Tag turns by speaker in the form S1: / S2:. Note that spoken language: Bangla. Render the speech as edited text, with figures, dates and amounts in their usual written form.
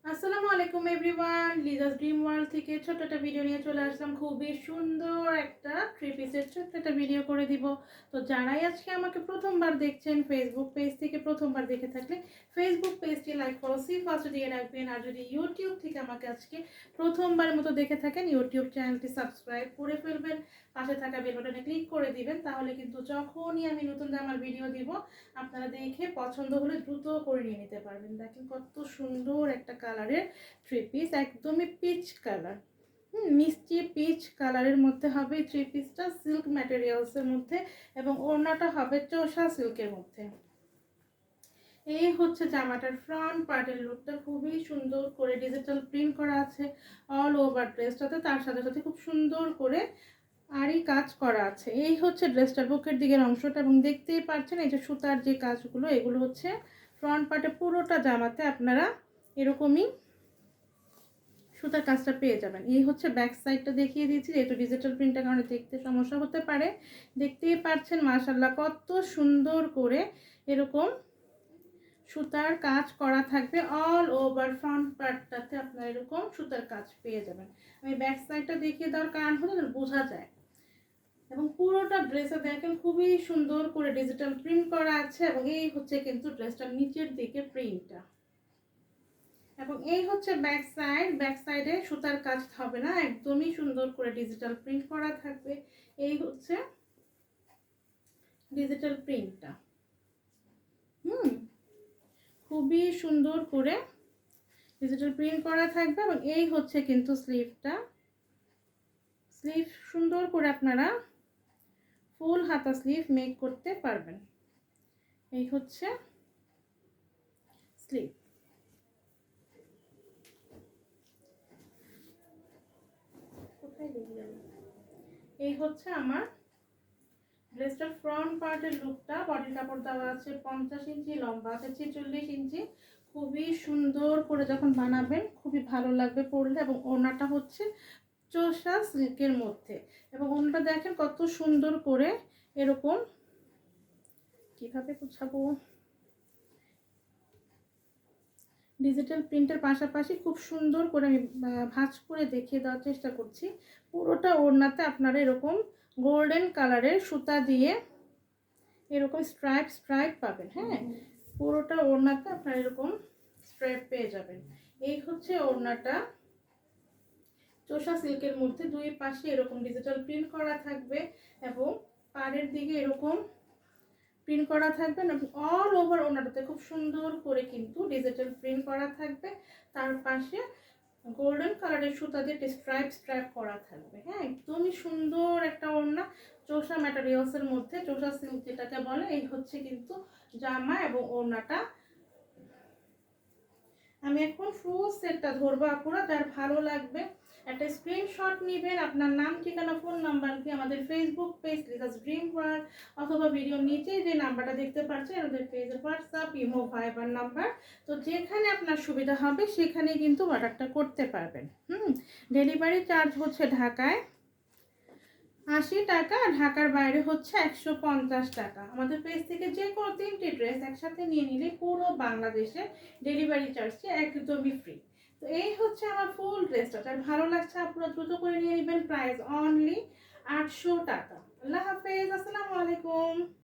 S1: আসসালামু আলাইকুম এভরিওয়ান, লিজাস ড্রিম ওয়ার্ল্ড থেকে ছোট্ট একটা ভিডিও নিয়ে চলে আসলাম। খুবই সুন্দর একটা থ্রি পিসের ছোট্ট একটা ভিডিও করে দিব। তো যারাই আজকে আমাকে প্রথমবার দেখছেন, ফেসবুক পেজ থেকে প্রথমবার দেখে থাকলে ফেসবুক পেজটি লাইক ফলো সি ফার্স্ট দিয়ে রাখবেন। আর যদি ইউটিউব থেকে আমাকে আজকে প্রথমবারের মতো দেখে থাকেন, ইউটিউব চ্যানেলটি সাবস্ক্রাইব করে ফেলবেন, পাশে থাকা বেল বাটনে ক্লিক করে দিবেন। তাহলে কিন্তু যখনই আমি নতুন আমার ভিডিও দিব, আপনারা দেখে পছন্দ হলে দ্রুত করে নিয়ে নিতে পারবেন। দেখেন কত সুন্দর একটা কালারের থ্রি পিস, একদমই পিচ কালার, মিষ্টি পিচ কালারের মধ্যে হবে থ্রি পিসটা, সিল্ক ম্যাটেরিয়ালসের মধ্যে, এবং ওড়নাটা হবে চোষা সিল্কের মধ্যে। এই হচ্ছে জামাটার ফ্রন্ট পার্টের লুকটা, খুবই সুন্দর করে ডিজিটাল প্রিন্ট করা আছে অল ওভার ড্রেসটাতে। তার সাথে সাথে খুব সুন্দর করে আরই কাজ করা আছে। এই হচ্ছে ড্রেসটার বুকের দিকের অংশটা, এবং দেখতেই পাচ্ছেন এই যে সুতার যে কাজগুলো, এগুলো হচ্ছে ফ্রন্ট পার্টে পুরোটা জামাতে আপনারা এরকমই সুতার কাজটা পেয়ে যাবেন। এই হচ্ছে ব্যাক সাইডটা দেখিয়ে দিয়েছি, যেহেতু ডিজিটাল প্রিন্টের কারণে দেখতে সমস্যা হতে পারে। দেখতেই পাচ্ছেন মাশাআল্লাহ কত সুন্দর করে এরকম সুতার কাজ করা থাকবে অল ওভার ফ্রন্ট পার্টটাতে। আপনারা এরকম সুতার কাজ পেয়ে যাবেন। আমি ব্যাক সাইডটা দেখিয়ে দেওয়ার কারণ হলো বোঝা যায়। এবং পুরোটা ড্রেসে দেখেন খুবই সুন্দর করে ডিজিটাল প্রিন্ট করা আছে, এবং এই হচ্ছে কিন্তু ড্রেসটার নিচের দিকে প্রিন্টটা। এবং এই হচ্ছে ব্যাক সাইড, ব্যাক সাইডে সুতার কাজ হবে না, একদমই সুন্দর করে ডিজিটাল প্রিন্ট করা থাকবে। এই হচ্ছে ডিজিটাল প্রিন্টটা, খুবই সুন্দর করে ডিজিটাল প্রিন্ট করা থাকবে। এবং এই হচ্ছে কিন্তু স্লিভটা, স্লিভ সুন্দর করে আপনারা ফুল হাতা স্লিভ মেক করতে পারবেন। এই হচ্ছে স্লিভ। এই হচ্ছে আমার ড্রেসটার ফ্রন্ট পার্টের লুকটা। বডির কাপড় দেওয়া আছে 50 ইঞ্চি, লম্বা আছে 46 ইঞ্চি। খুবই সুন্দর করে যখন বানাবেন খুবই ভালো লাগবে পরলে। এবং ওড়নাটা হচ্ছে চোষা সিল্কের মধ্যে, এবং ওড়নাটা দেখেন কত সুন্দর করে এরকম, কিভাবে গুছাবো, ডিজিটাল প্রিন্টের পাশাপাশি খুব সুন্দর করে আমি ভাঁজ করে দেখিয়ে দেওয়ার চেষ্টা করছি। পুরোটা ওড়নাতে আপনারা এরকম গোল্ডেন কালারের সুতা দিয়ে এরকম স্ট্রাইপ স্ট্রাইপ পাবেন। হ্যাঁ, পুরোটা ওড়নাতে আপনারা এরকম স্ট্রাইপ পেয়ে যাবেন। এই হচ্ছে ওড়নাটা চোষা সিল্কের মধ্যে, দুই পাশে এরকম ডিজিটাল প্রিন্ট করা থাকবে, এবং পাড়ের দিকে এরকম প্রিন্ট করা থাকবে, অল ওভার ওড়নাটাতে খুব সুন্দর করে কিন্তু ডিজিটাল প্রিন্ট করা থাকবে। তার পাশে গোল্ডেন কালারের সুতা দিয়ে স্ট্রাইপ স্ট্রাইপ করা থাকবে। হ্যাঁ, একদমই সুন্দর একটা ওড়না, চোষা ম্যাটেরিয়ালসের মধ্যে, চোষা সিল্ক যেটাকে বলে। এই হচ্ছে কিন্তু জামা এবং ওড়নাটা। আমি এখন ফুল সেটটা ধরবো, আপুরা যার ভালো লাগবে একটা স্ক্রিনশট নেবেন, আপনার নাম, ঠিকানা, ফোন নাম্বার দিয়ে আমাদের Facebook page Liza's dream world, অথবা ভিডিওর নিচে যে নাম্বারটা দেখতে পাচ্ছেন আমাদের পেজের হোয়াটসঅ্যাপ, ইমো, ভাইবার নাম্বার। তো যেখানে আপনার সুবিধা হবে সেখানে কিন্তু অর্ডারটা করতে পারবেন। ডেলিভারি চার্জ হচ্ছে ঢাকায় 80 টাকা, ঢাকার বাইরে হচ্ছে 150 টাকা। আমাদের পেজ থেকে যে কোনো 3টি ড্রেস একসাথে নিয়ে নিলে পুরো বাংলাদেশে ডেলিভারি চার্জটি একদমই ফ্রি। তো এই হচ্ছে আমার ফুল ড্রেসটা, যার ভালো লাগছে আপনারা দ্রুত করে নিয়ে নেবেন। প্রাইস অনলি 800 টাকা। আল্লাহ হাফেজ, আসসালামু আলাইকুম।